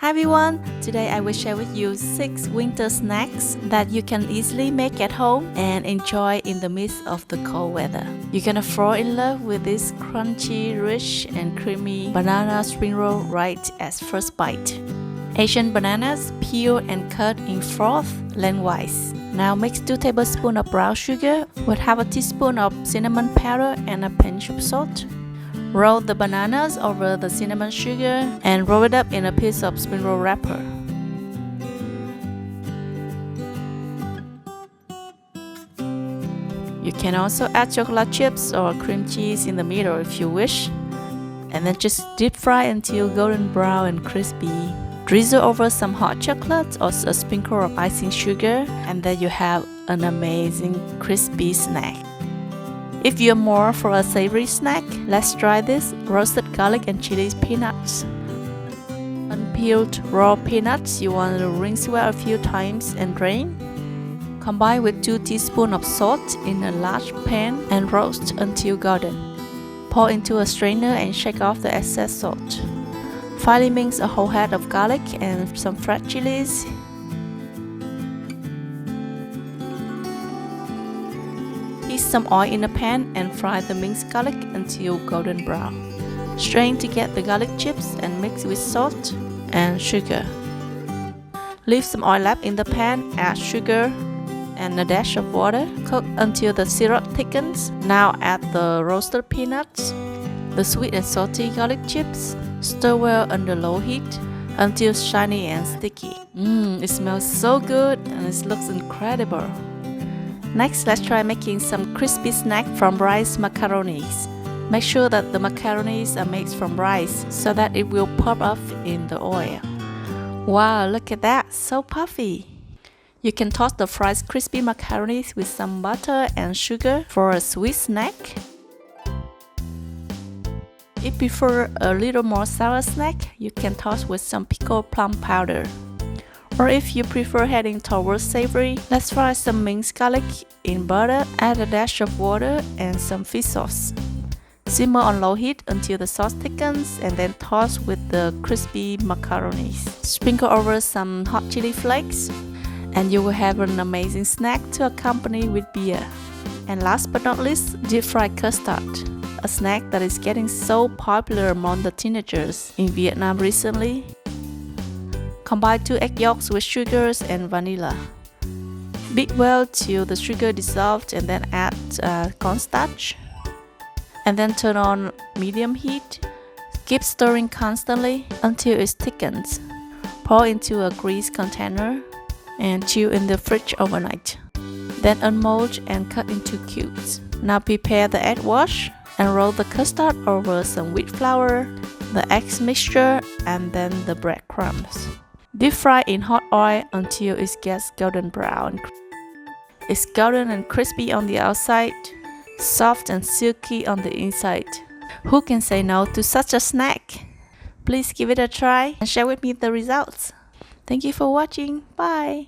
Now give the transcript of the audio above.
Hi everyone! Today I will share with you 6 winter snacks that you can easily make at home and enjoy in the midst of the cold weather. You're gonna fall in love with this crunchy, rich and creamy banana spring roll right at first bite. Asian bananas, peel and cut in fourth lengthwise. Now mix 2 tablespoons of brown sugar with half a teaspoon of cinnamon powder and a pinch of salt. Roll the bananas over the cinnamon sugar and roll it up in a piece of spring roll wrapper. You can also add chocolate chips or cream cheese in the middle if you wish. And then just deep fry until golden brown and crispy. Drizzle over some hot chocolate or a sprinkle of icing sugar, and then you have an amazing crispy snack. If you're more for a savory snack, let's try this roasted garlic and chili peanuts. Unpeeled raw peanuts you want to rinse well a few times and drain. Combine with 2 teaspoons of salt in a large pan and roast until golden. Pour into a strainer and shake off the excess salt. Finally mix a whole head of garlic and some fresh chilies. Heat some oil in a pan and fry the minced garlic until golden brown. Strain to get the garlic chips and mix with salt and sugar. Leave some oil left in the pan, add sugar and a dash of water. Cook until the syrup thickens. Now add the roasted peanuts, the sweet and salty garlic chips. Stir well under low heat until shiny and sticky. It smells so good and it looks incredible. Next, let's try making some crispy snack from rice macaronis. Make sure that the macaronis are made from rice so that it will pop up in the oil. Wow, look at that, so puffy! You can toss the fried crispy macaronis with some butter and sugar for a sweet snack. If you prefer a little more sour snack, you can toss with some pickled plum powder. Or if you prefer heading towards savory, let's fry some minced garlic in butter, add a dash of water and some fish sauce. Simmer on low heat until the sauce thickens and then toss with the crispy macaronis. Sprinkle over some hot chili flakes and you will have an amazing snack to accompany with beer. And last but not least, deep fried custard, a snack that is getting so popular among the teenagers in Vietnam recently. Combine 2 egg yolks with sugars and vanilla. Beat well till the sugar dissolved and then add cornstarch. And then turn on medium heat. Keep stirring constantly until it thickens. Pour into a greased container and chill in the fridge overnight. Then unmold and cut into cubes. Now prepare the egg wash and roll the custard over some wheat flour, the eggs mixture, and then the breadcrumbs. Deep fry in hot oil until it gets golden brown. It's golden and crispy on the outside, soft and silky on the inside. Who can say no to such a snack? Please give it a try and share with me the results. Thank you for watching. Bye!